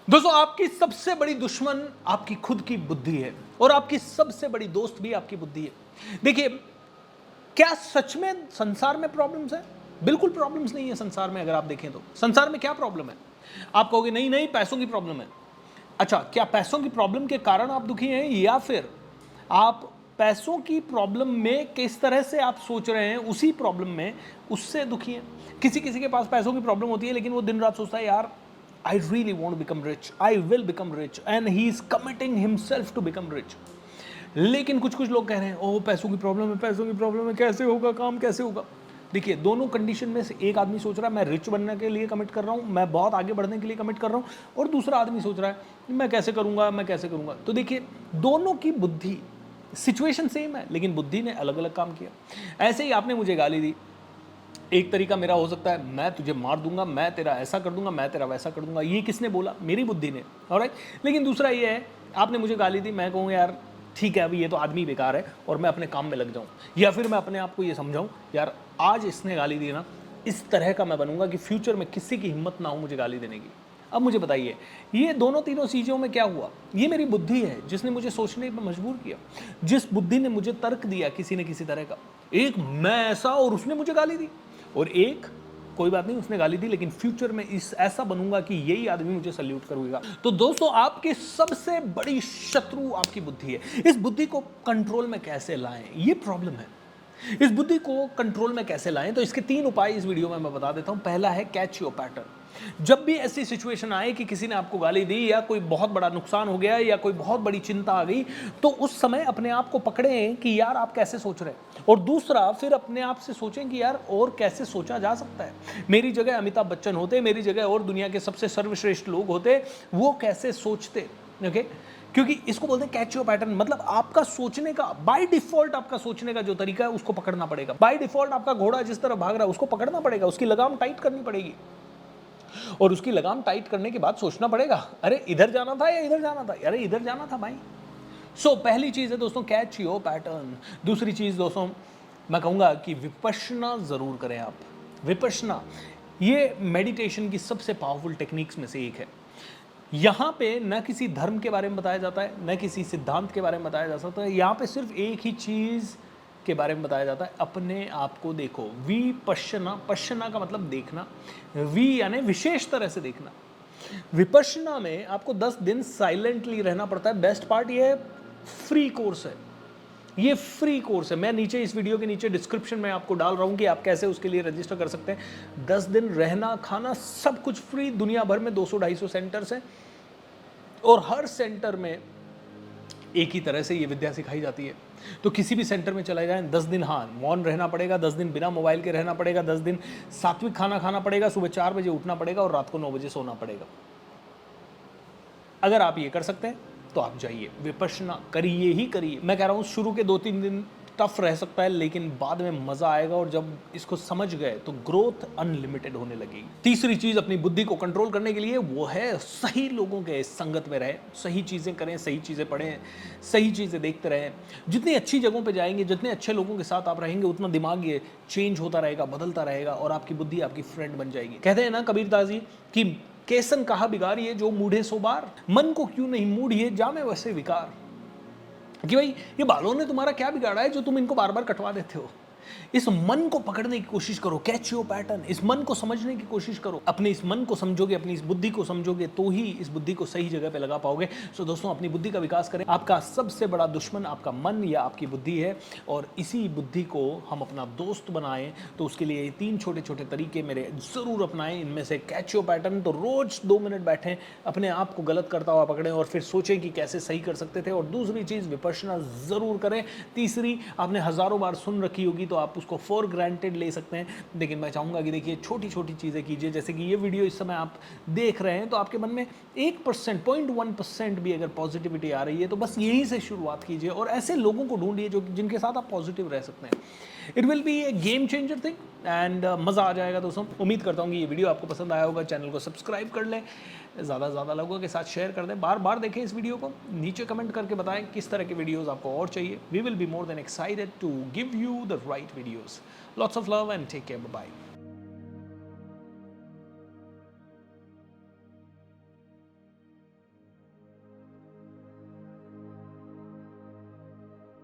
दोस्तों, आपकी सबसे बड़ी दुश्मन आपकी खुद की बुद्धि है और आपकी सबसे बड़ी दोस्त भी आपकी बुद्धि है। देखिए, क्या सच में संसार में प्रॉब्लम्स है? बिल्कुल प्रॉब्लम्स नहीं है संसार में। अगर आप देखें तो संसार में क्या प्रॉब्लम है? आप कहोगे नहीं नहीं, पैसों की प्रॉब्लम है। अच्छा, क्या पैसों की प्रॉब्लम के कारण आप दुखी हैं, या फिर आप पैसों की प्रॉब्लम में किस तरह से आप सोच रहे हैं उसी प्रॉब्लम में उससे दुखी हैं? किसी किसी के पास पैसों की प्रॉब्लम होती है, लेकिन वो दिन रात सोचता है, यार I really want become rich, I will become rich, and he is committing himself to become rich. लेकिन कुछ कुछ लोग कह रहे हैं, ओह पैसों की प्रॉब्लम है, पैसों की प्रॉब्लम है, कैसे होगा काम, कैसे होगा? देखिए, दोनों कंडीशन में से एक आदमी सोच रहा है मैं रिच बनने के लिए कमिट कर रहा हूँ, मैं बहुत आगे बढ़ने के लिए कमिट कर रहा हूँ, और दूसरा आदमी सोच रहा है मैं कैसे करूँगा, मैं कैसे करूँगा। तो देखिए, दोनों की बुद्धि, सिचुएशन सेम है लेकिन बुद्धि ने अलग अलग काम किया। ऐसे ही आपने मुझे गाली दी, एक तरीका मेरा हो सकता है मैं तुझे मार दूंगा, मैं तेरा ऐसा कर दूंगा, मैं तेरा वैसा कर दूंगा। ये किसने बोला? मेरी बुद्धि ने। ऑलराइट। लेकिन दूसरा ये है, आपने मुझे गाली दी, मैं कहूँ यार ठीक है, अभी ये तो आदमी बेकार है और मैं अपने काम में लग जाऊँ, या फिर मैं अपने आप को ये समझाऊँ यार आज इसने गाली दी ना, इस तरह का मैं बनूंगा कि फ्यूचर में किसी की हिम्मत ना हो मुझे गाली देने की। अब मुझे बताइए, ये दोनों तीनों चीज़ों में क्या हुआ? ये मेरी बुद्धि है जिसने मुझे सोचने पर मजबूर किया, जिस बुद्धि ने मुझे तर्क दिया किसी न किसी तरह का। एक मैं ऐसा और उसने मुझे गाली दी, और एक कोई बात नहीं उसने गाली दी लेकिन फ्यूचर में इस ऐसा बनूंगा कि यही आदमी मुझे सल्यूट करूंगा। तो दोस्तों, आपकी सबसे बड़ी शत्रु आपकी बुद्धि है। इस बुद्धि को कंट्रोल में कैसे लाएं, ये प्रॉब्लम है। इस बुद्धि को कंट्रोल में कैसे लाएं, तो इसके 3 उपाय इस वीडियो में मैं बता देता हूं। पहला है कैच योर पैटर्न। जब भी ऐसी सिचुएशन आए कि किसी ने आपको गाली दी, या कोई बहुत बड़ा नुकसान हो गया, या कोई बहुत बड़ी चिंता आ गई, तो उस समय अपने आप को पकड़ें कि यार आप कैसे सोच रहे हैं, और दूसरा फिर अपने आप से सोचें कि यार और कैसे सोचा जा सकता है। मेरी जगह अमिताभ बच्चन होते, मेरी जगह और दुनिया के सबसे सर्वश्रेष्ठ लोग होते, वो कैसे सोचते। ओके, क्योंकि इसको बोलते हैं कैच योर पैटर्न। मतलब आपका सोचने का बाय डिफॉल्ट, आपका सोचने का जो तरीका है उसको पकड़ना पड़ेगा। बाय डिफॉल्ट आपका घोड़ा जिस तरह भाग रहा है उसको पकड़ना पड़ेगा, उसकी लगाम टाइट करनी पड़ेगी, और उसकी लगाम टाइट करने के बाद सोचना पड़ेगा, अरे इधर जाना था या इधर जाना था, अरे इधर जाना था भाई। सो पहली चीज है दोस्तों, कैच योर पैटर्न। दूसरी चीज दोस्तों, मैं कहूंगा कि विपश्यना जरूर करें आप। विपश्यना ये मेडिटेशन की सबसे पावरफुल टेक्निक्स में से एक है। यहाँ पे न किसी धर्म के बारे में बताया जाता है, न किसी सिद्धांत के बारे में बताया जा सकता है। यहाँ पे सिर्फ एक ही चीज़ के बारे में बताया जाता है, अपने आप को देखो। विपश्यना, पश्यना का मतलब देखना, वी यानी विशेष तरह से देखना। विपश्यना में आपको 10 दिन साइलेंटली रहना पड़ता है। बेस्ट पार्ट ये है, फ्री कोर्स है, ये फ्री कोर्स है। मैं नीचे इस वीडियो के नीचे डिस्क्रिप्शन में आपको डाल रहा हूँ कि आप कैसे उसके लिए रजिस्टर कर सकते हैं। 10 दिन रहना खाना सब कुछ फ्री। दुनिया भर में 200-250 सेंटर्स हैं, और हर सेंटर में एक ही तरह से ये विद्या सिखाई जाती है। तो किसी भी सेंटर में चले जाएं, 10 दिन हाँ मौन रहना पड़ेगा, 10 दिन बिना मोबाइल के रहना पड़ेगा, 10 दिन सात्विक खाना खाना पड़ेगा, सुबह 4 बजे उठना पड़ेगा और रात को 9 बजे सोना पड़ेगा। अगर आप ये कर सकते हैं तो आप जाइए, विपश्यना करिए ही करिए। मैं कह रहा हूँ शुरू के 2-3 दिन टफ रह सकता है, लेकिन बाद में मजा आएगा, और जब इसको समझ गए तो ग्रोथ अनलिमिटेड होने लगेगी। तीसरी चीज अपनी बुद्धि को कंट्रोल करने के लिए वो है सही लोगों के संगत में रहें, सही चीजें करें, सही चीजें पढ़ें, सही चीजें देखते रहें। जितनी अच्छी जगहों पे जाएंगे, जितने अच्छे लोगों के साथ आप रहेंगे, उतना दिमाग ये चेंज होता रहेगा, बदलता रहेगा, और आपकी बुद्धि आपकी फ्रेंड बन जाएगी। कहते हैं ना कबीरदास जी कि केसन कहा बिगाड़िए जो मूढ़े सो बार, मन को क्यों नहीं मूढ़िए जामे वैसे विकार। कि भाई ये बालों ने तुम्हारा क्या बिगाड़ा है जो तुम इनको बार बार कटवा देते हो। इस मन को पकड़ने की कोशिश करो, कैच योर पैटर्न। इस मन को समझने की कोशिश करो। अपने इस मन को समझोगे, अपनी इस बुद्धि को समझोगे, तो ही इस बुद्धि को सही जगह पे लगा पाओगे। सो दोस्तों, अपनी बुद्धि का विकास करें। आपका सबसे बड़ा दुश्मन आपका मन या आपकी बुद्धि है, और इसी बुद्धि को हम अपना दोस्त बनाएं। तो उसके लिए 3 छोटे छोटे तरीके मेरे जरूर अपनाएं। इनमें से कैच योर पैटर्न, तो रोज 2 मिनट बैठें, अपने आप को गलत करता हुआ पकड़ें और फिर सोचें कि कैसे सही कर सकते थे। और दूसरी चीज विपश्यना जरूर करें। तीसरी आपने हजारों बार सुन रखी होगी तो आप उसको फॉर ग्रांटेड ले सकते हैं, लेकिन मैं चाहूंगा कि देखिए छोटी छोटी चीज़ें कीजिए। जैसे कि ये वीडियो इस समय आप देख रहे हैं, तो आपके मन में 1%, 0.1% भी अगर पॉजिटिविटी आ रही है तो बस यहीं से शुरुआत कीजिए, और ऐसे लोगों को ढूंढिए जो जिनके साथ आप पॉजिटिव रह सकते हैं। It will be A game changer thing, and मज़ा आ जाएगा दोस्तों। उम्मीद करता हूँ कि ये वीडियो आपको पसंद आया होगा। चैनल को सब्सक्राइब कर लें, ज़्यादा से ज़्यादा लोगों के साथ शेयर कर दें, बार बार देखें इस वीडियो को, नीचे कमेंट करके बताएं किस तरह के वीडियोस आपको और चाहिए। We will be more than excited to give you the right videos. Lots of love and take care, bye bye.